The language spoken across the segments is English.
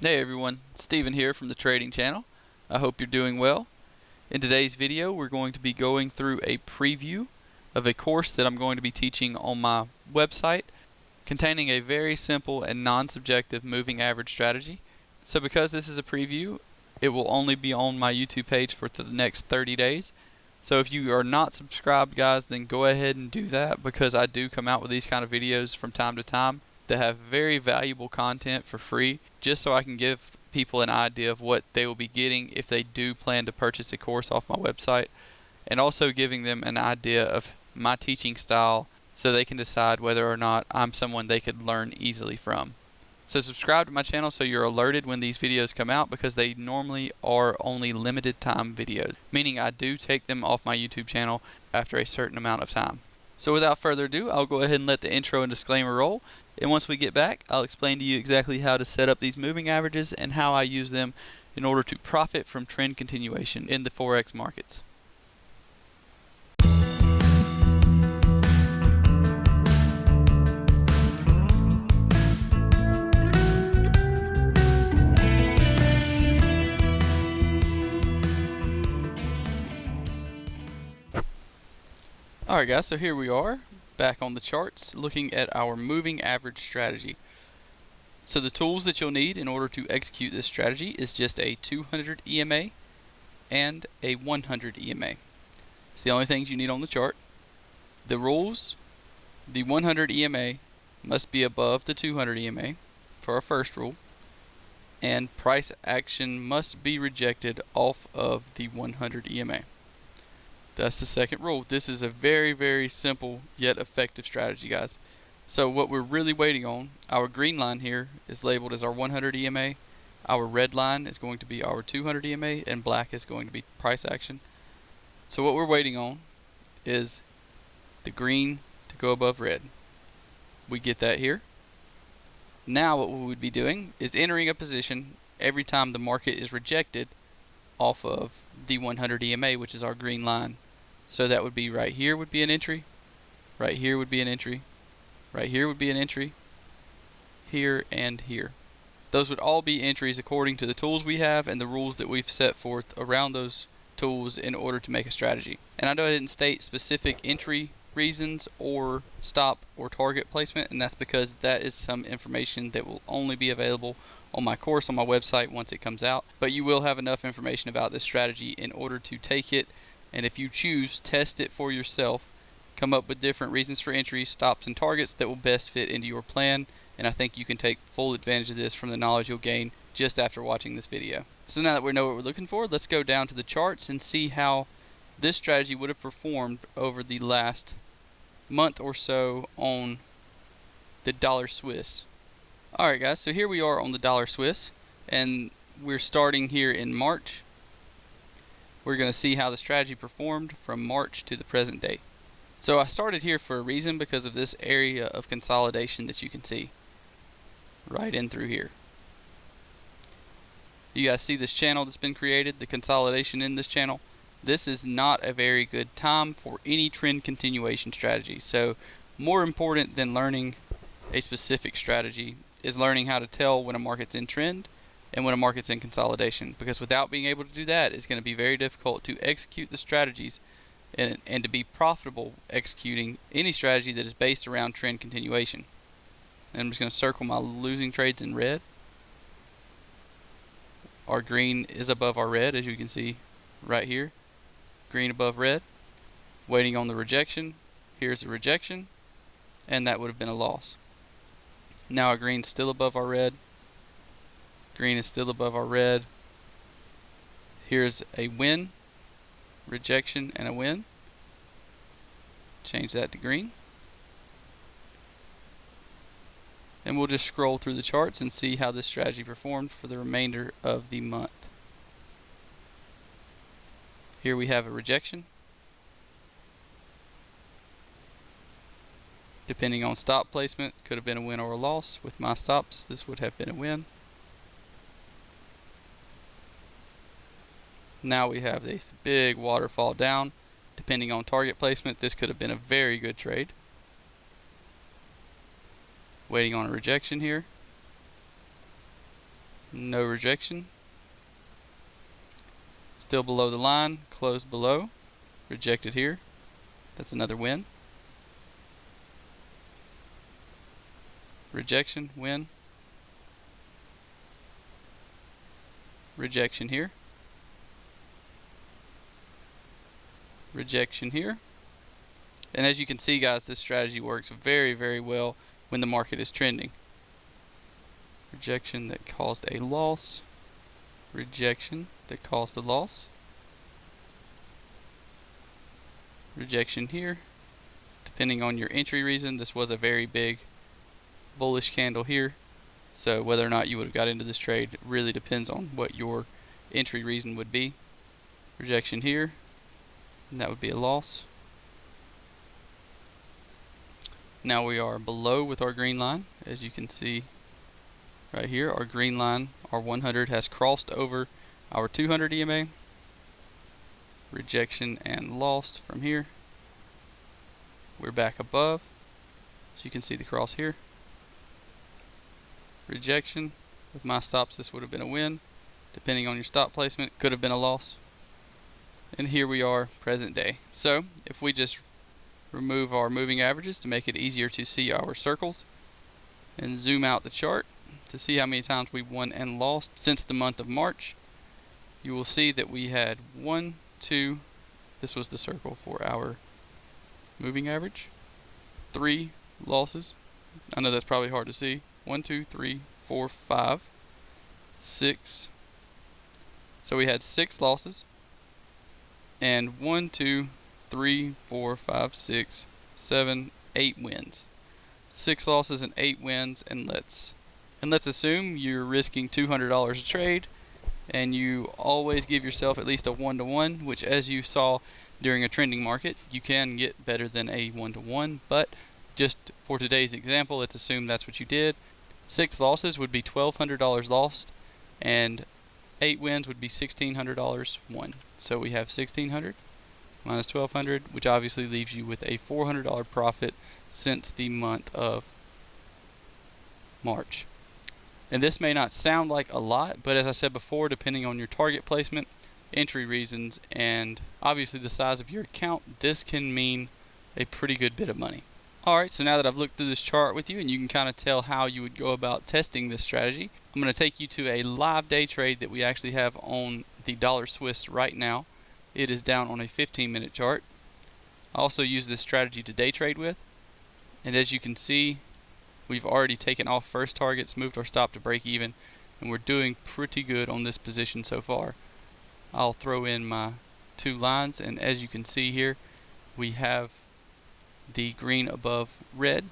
Hey everyone, Steven here from the Trading Channel. I hope you're doing well. In today's video, we're going to be going through a preview of a course that I'm going to be teaching on my website containing a very simple and non-subjective moving average strategy. So because this is a preview, it will only be on my YouTube page for the next 30 days. So if you are not subscribed, guys, then go ahead and do that, because I do come out with these kind of videos from time to time that have very valuable content for free, just so I can give people an idea of what they will be getting if they do plan to purchase a course off my website, and also giving them an idea of my teaching style so they can decide whether or not I'm someone they could learn easily from. So subscribe to my channel so you're alerted when these videos come out, because they normally are only limited time videos, meaning I do take them off my YouTube channel after a certain amount of time. So without further ado, I'll go ahead and let the intro and disclaimer roll, and once we get back, I'll explain to you exactly how to set up these moving averages and how I use them in order to profit from trend continuation in the Forex markets. Alright guys, so here we are, back on the charts, looking at our moving average strategy. So the tools that you'll need in order to execute this strategy is just a 200 EMA and a 100 EMA. It's the only things you need on the chart. The rules: the 100 EMA must be above the 200 EMA for our first rule, and price action must be rejected off of the 100 EMA. That's the second rule. This is a very, very simple yet effective strategy, guys. So what we're really waiting on, our green line here is labeled as our 100 EMA, our red line is going to be our 200 EMA, and black is going to be price action. So what we're waiting on is the green to go above red. We get that here. Now what we would be doing is entering a position every time the market is rejected off of the 100 EMA, which is our green line. So that would be right here would be an entry, right here would be an entry, right here would be an entry, here and here. Those would all be entries according to the tools we have and the rules that we've set forth around those tools in order to make a strategy. And I know I didn't state specific entry reasons or stop or target placement, and that's because that is some information that will only be available on my course on my website once it comes out. But you will have enough information about this strategy in order to take it, and if you choose, test it for yourself, come up with different reasons for entries, stops, and targets that will best fit into your plan. And I think you can take full advantage of this from the knowledge you'll gain just after watching this video. So now that we know what we're looking for, let's go down to the charts and see how this strategy would have performed over the last month or so on the dollar Swiss. Alright guys, so here we are on the dollar Swiss, and we're starting here in March. We're going to see how the strategy performed from March to the present day. So I started here for a reason, because of this area of consolidation that you can see right in through here. You guys see this channel that's been created, the consolidation in this channel? This is not a very good time for any trend continuation strategy. So more important than learning a specific strategy is learning how to tell when a market's in trend and when a market's in consolidation, because without being able to do that, it's going to be very difficult to execute the strategies and to be profitable executing any strategy that is based around trend continuation. And I'm just going to circle my losing trades in red. Our green is above our red, as you can see right here. Green above red, waiting on the rejection. Here's the rejection, and that would have been a loss. Now our green's still above our red. Green is still above our red. Here's a win, rejection, and a win. Change that to green. And we'll just scroll through the charts and see how this strategy performed for the remainder of the month. Here we have a rejection. Depending on stop placement, could have been a win or a loss. With my stops, this would have been a win. Now we have this big waterfall down. Depending on target placement, this could have been a very good trade. Waiting on a rejection here. no rejection. Still below the line, closed below, rejected here. That's another win. Rejection, win. Rejection here. Rejection here. And as you can see, guys, this strategy works very, very well when the market is trending. Rejection that caused a loss. Rejection that caused a loss. Rejection here. Depending on your entry reason, this was a very big bullish candle here. So whether or not you would have got into this trade really depends on what your entry reason would be. Rejection here, and that would be a loss. Now we are below with our green line. As you can see right here, our green line, our 100 has crossed over our 200 EMA. Rejection and lost from here. We're back above, so you can see the cross here. Rejection. With my stops, this would have been a win. Depending on your stop placement, could have been a loss. And here we are, present day. So if we just remove our moving averages to make it easier to see our circles and zoom out the chart to see how many times we won and lost since the month of March, you will see that we had 1, 2, this was the circle for our moving average, 3 losses. I know that's probably hard to see. 1, 2, 3, 4, 5, 6. So we had 6 losses. And 1, 2, 3, 4, 5, 6, 7, 8 wins. 6 losses and 8 wins, and let's assume you're risking $200 a trade, and you always give yourself at least a 1-to-1, which, as you saw during a trending market, you can get better than a 1-to-1, but just for today's example, let's assume that's what you did. 6 losses would be $1,200 lost, and 8 wins would be $1,600 won. So we have $1,600 minus $1,200, which obviously leaves you with a $400 profit since the month of March. And this may not sound like a lot, but as I said before, depending on your target placement, entry reasons, and obviously the size of your account, this can mean a pretty good bit of money. Alright, so now that I've looked through this chart with you and you can kind of tell how you would go about testing this strategy, I'm going to take you to a live day trade that we actually have on the dollar Swiss right now. It is down on a 15-minute chart. I also use this strategy to day trade with, and as you can see, we've already taken off first targets, moved our stop to break even, and we're doing pretty good on this position so far. I'll throw in my 2 lines, and as you can see here, we have the green above red.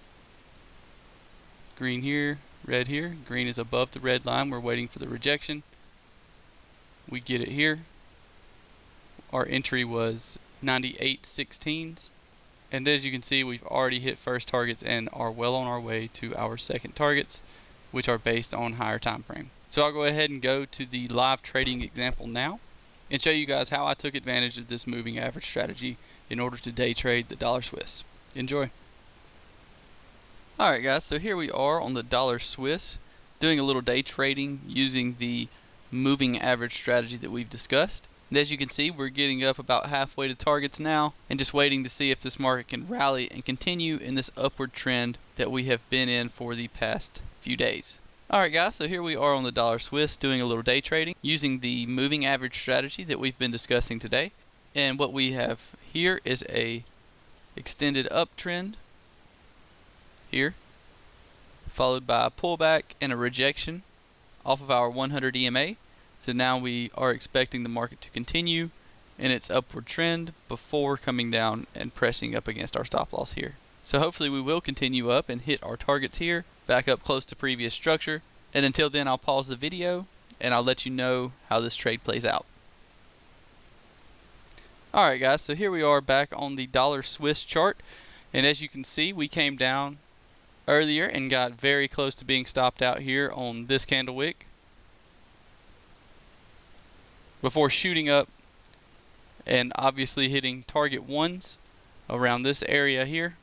Green here, red here. Green is above the red line. We're waiting for the rejection. We get it here. Our entry was 98.16s. And as you can see, we've already hit first targets and are well on our way to our second targets, which are based on higher time frame. So I'll go ahead and go to the live trading example now and show you guys how I took advantage of this moving average strategy in order to day trade the dollar Swiss. Enjoy. Alright guys, so here we are on the dollar Swiss doing a little day trading using the moving average strategy that we've discussed. And as you can see, we're getting up about halfway to targets now and just waiting to see if this market can rally and continue in this upward trend that we have been in for the past few days. Alright guys, so here we are on the dollar Swiss doing a little day trading using the moving average strategy that we've been discussing today. And what we have here is a extended uptrend here, followed by a pullback and a rejection off of our 100 EMA. So now we are expecting the market to continue in its upward trend before coming down and pressing up against our stop loss here. So hopefully we will continue up and hit our targets here, back up close to previous structure. And until then, I'll pause the video and I'll let you know how this trade plays out. Alright guys, so here we are back on the dollar Swiss chart, and as you can see, we came down earlier and got very close to being stopped out here on this candle wick before shooting up and obviously hitting target 1s around this area here.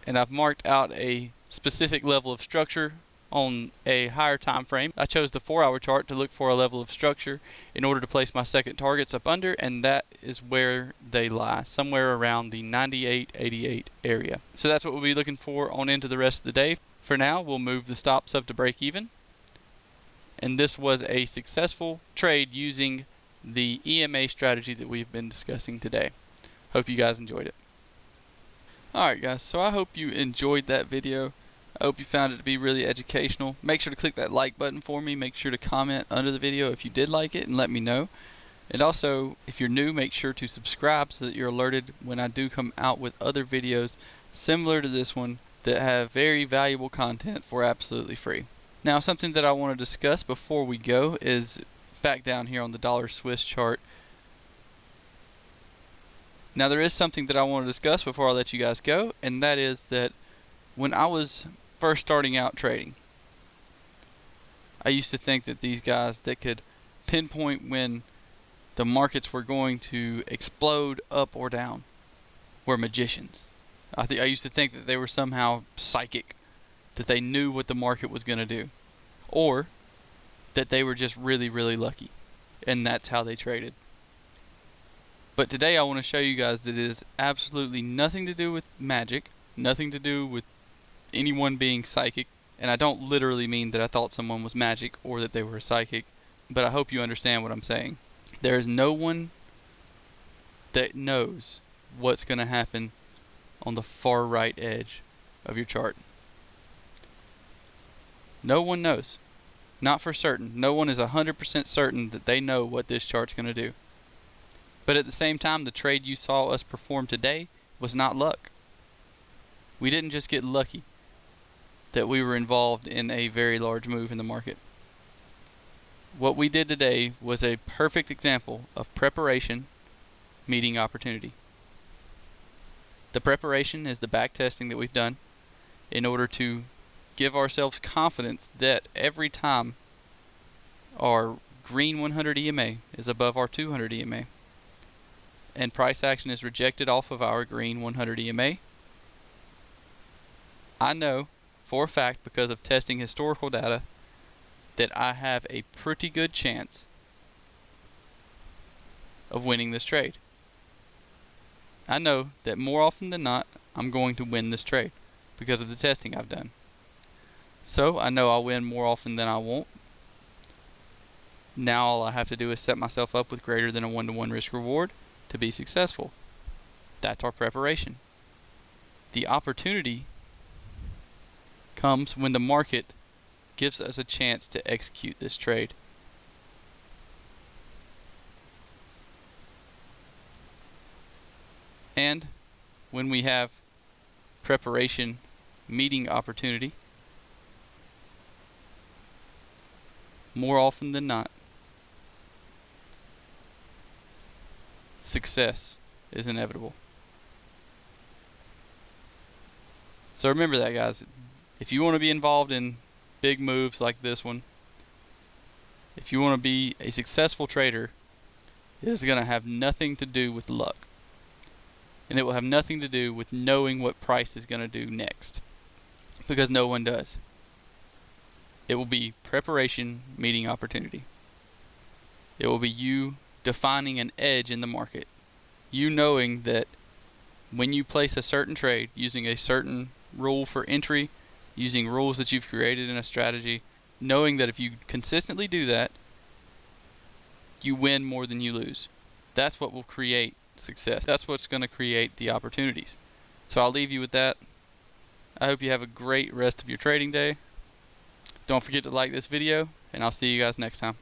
And I've marked out a specific level of structure on a higher time frame. I chose the 4-hour chart to look for a level of structure in order to place my second targets up under, and that is where they lie, somewhere around the 98.88 area. So that's what we'll be looking for on into the rest of the day. For now, we'll move the stops up to break even. And this was a successful trade using the EMA strategy that we've been discussing today. Hope you guys enjoyed it. Alright guys, so I hope you enjoyed that video. I hope you found it to be really educational. Make sure to click that like button for me. Make sure to comment under the video if you did like it and let me know. And also, if you're new, make sure to subscribe so that you're alerted when I do come out with other videos similar to this one that have very valuable content for absolutely free. Now, something that I want to discuss before we go is back down here on the dollar Swiss chart. Now, there is something that I want to discuss before I let you guys go, and that is that when I was first starting out trading, I used to think that these guys that could pinpoint when the markets were going to explode up or down were magicians. I used to think that they were somehow psychic, that they knew what the market was going to do, or that they were just really, really lucky, and that's how they traded. But today I want to show you guys that it is absolutely nothing to do with magic, nothing to do with anyone being psychic, and I don't literally mean that I thought someone was magic or that they were a psychic, but I hope you understand what I'm saying. There is no one that knows what's going to happen on the far right edge of your chart. No one knows. Not for certain. No one is 100% certain that they know what this chart's going to do. But at the same time, the trade you saw us perform today was not luck. We didn't just get lucky that we were involved in a very large move in the market. What we did today was a perfect example of preparation meeting opportunity. The preparation is the back testing that we've done in order to give ourselves confidence that every time our green 100 EMA is above our 200 EMA and price action is rejected off of our green 100 EMA, I know for a fact, because of testing historical data, that I have a pretty good chance of winning this trade. I know that more often than not, I'm going to win this trade because of the testing I've done. So I know I'll win more often than I won't. Now all I have to do is set myself up with greater than a 1-to-1 risk reward to be successful. That's our preparation. The opportunity comes when the market gives us a chance to execute this trade. And when we have preparation meeting opportunity, more often than not, success is inevitable. So remember that, guys. If you want to be involved in big moves like this one, if you want to be a successful trader, it is going to have nothing to do with luck. And it will have nothing to do with knowing what price is going to do next, because no one does. It will be preparation meeting opportunity. It will be you defining an edge in the market. You knowing that when you place a certain trade using a certain rule for entry, using rules that you've created in a strategy, knowing that if you consistently do that, you win more than you lose. That's what will create success. That's what's going to create the opportunities. So I'll leave you with that. I hope you have a great rest of your trading day. Don't forget to like this video, and I'll see you guys next time.